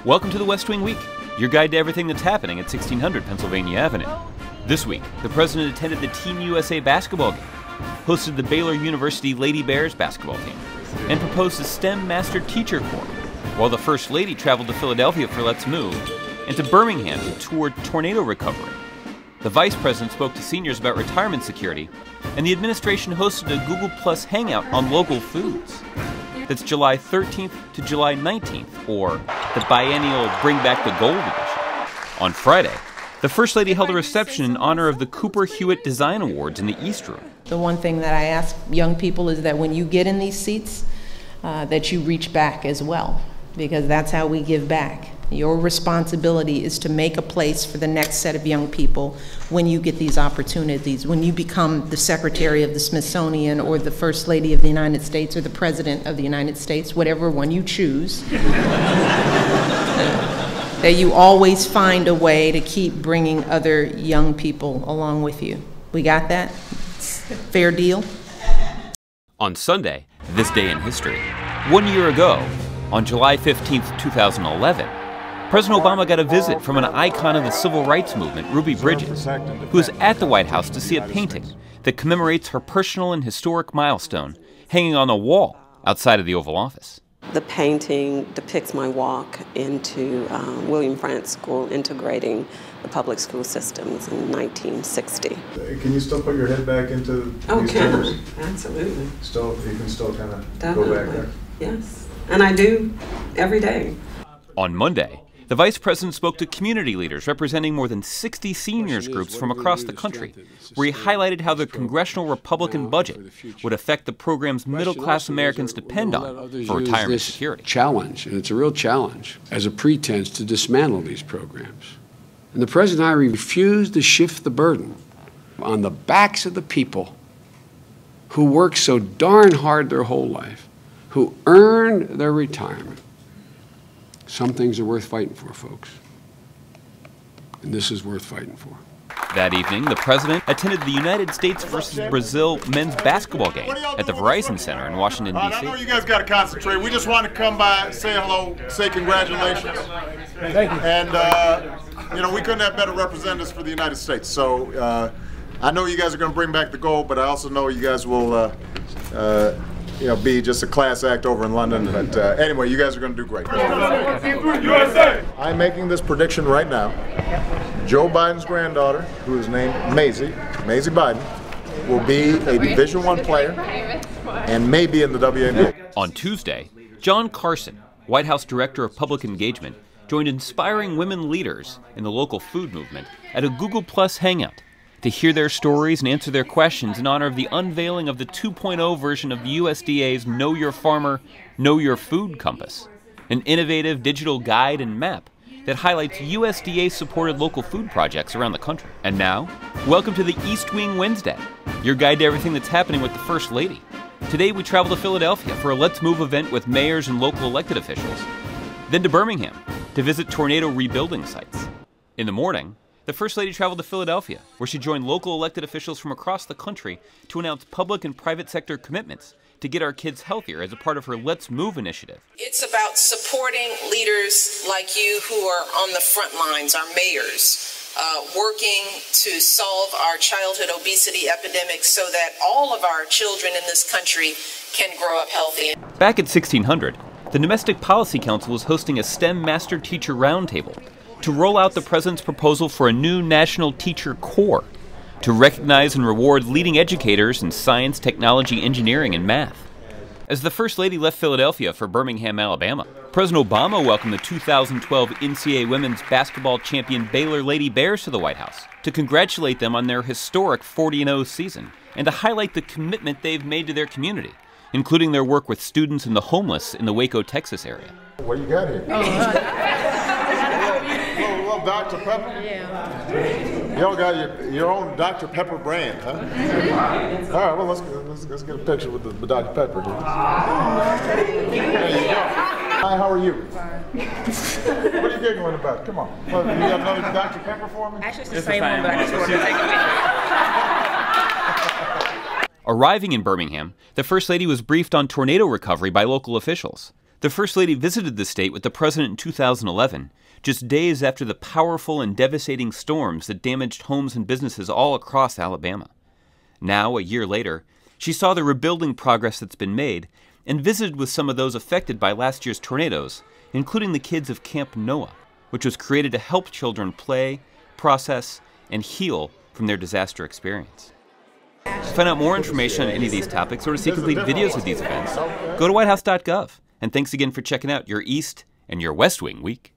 Welcome to the West Wing Week, your guide to everything that's happening at 1600 Pennsylvania Avenue. This week, the president attended the Team USA basketball game, hosted the Baylor University Lady Bears basketball team, and proposed a STEM Master Teacher Corps, while the First Lady traveled to Philadelphia for Let's Move, and to Birmingham to tour tornado recovery. The Vice President spoke to seniors about retirement security, and the administration hosted a Google Plus hangout on local foods. That's July 13th to July 19th, or the Biennial Bring Back the Gold edition. On Friday, the First Lady held a reception in honor of the Cooper Hewitt Design Awards in the East Room. The one thing that I ask young people is that when you get in these seats, that you reach back as well, because that's how we give back. Your responsibility is to make a place for the next set of young people when you get these opportunities, when you become the Secretary of the Smithsonian or the First Lady of the United States or the President of the United States, whatever one you choose, that you always find a way to keep bringing other young people along with you. We got that? Fair deal? On Sunday, this day in history, 1 year ago, on July 15th, 2011, President Obama got a visit from an icon of the civil rights movement, Ruby Bridges, who was at the White House to see a painting that commemorates her personal and historic milestone hanging on a wall outside of the Oval Office. The painting depicts my walk into William Frantz School, integrating the public school systems in 1960. Can you still put your head back into these chairs? Absolutely. You can still kind of go back there? Yes, and I do every day. On Monday, the Vice President spoke to community leaders representing more than 60 seniors groups from across the country, where he highlighted how the congressional Republican budget would affect the programs middle-class Americans depend on for retirement security. Challenge, and it's a real challenge, as a pretense to dismantle these programs. And the President and I refused to shift the burden on the backs of the people who work so darn hard their whole life, who earn their retirement. Some things are worth fighting for, folks. And this is worth fighting for. That evening, the president attended the United States versus Brazil men's basketball game at the Verizon Center in Washington, D.C. I know you guys got to concentrate. We just want to come by, say hello, say congratulations. Thank you. And, you know, we couldn't have better representatives for the United States. So I know you guys are going to bring back the gold, but I also know you guys will you know, be just a class act over in London. But anyway, you guys are going to do great. I'm making this prediction right now. Joe Biden's granddaughter, who is named Maisie Biden, will be a Division I player and maybe in the WNBA. On Tuesday, John Carson, White House Director of Public Engagement, joined inspiring women leaders in the local food movement at a Google Plus hangout to hear their stories and answer their questions in honor of the unveiling of the 2.0 version of the USDA's Know Your Farmer, Know Your Food Compass, an innovative digital guide and map that highlights USDA-supported local food projects around the country. And now, welcome to the East Wing Wednesday, your guide to everything that's happening with the First Lady. Today we travel to Philadelphia for a Let's Move event with mayors and local elected officials, then to Birmingham to visit tornado rebuilding sites. In the morning, the First Lady traveled to Philadelphia, where she joined local elected officials from across the country to announce public and private sector commitments to get our kids healthier as a part of her Let's Move initiative. It's about supporting leaders like you who are on the front lines, our mayors, working to solve our childhood obesity epidemic so that all of our children in this country can grow up healthy. Back at 1600, the Domestic Policy Council was hosting a STEM Master Teacher Roundtable to roll out the president's proposal for a new National Teacher Corps to recognize and reward leading educators in science, technology, engineering, and math. As the First Lady left Philadelphia for Birmingham, Alabama, President Obama welcomed the 2012 NCAA women's basketball champion Baylor Lady Bears to the White House to congratulate them on their historic 40-0 season and to highlight the commitment they've made to their community, including their work with students and the homeless in the Waco, Texas area. What do you got here? Little Dr. Pepper? Yeah. Y'all got your own Dr. Pepper brand, huh? All right, well, let's get a picture with the Dr. Pepper here. There you go. Hi, how are you? What are you giggling about? Come on. Well, you got another Dr. Pepper for me? Actually, it's the same one, but I just wanted to take a picture. Arriving in Birmingham, the First Lady was briefed on tornado recovery by local officials. The First Lady visited the state with the president in 2011, just days after the powerful and devastating storms that damaged homes and businesses all across Alabama. Now, a year later, she saw the rebuilding progress that's been made and visited with some of those affected by last year's tornadoes, including the kids of Camp Noah, which was created to help children play, process, and heal from their disaster experience. To find out more information on any of these topics or to see complete videos of these events, go to whitehouse.gov. And thanks again for checking out your East and your West Wing week.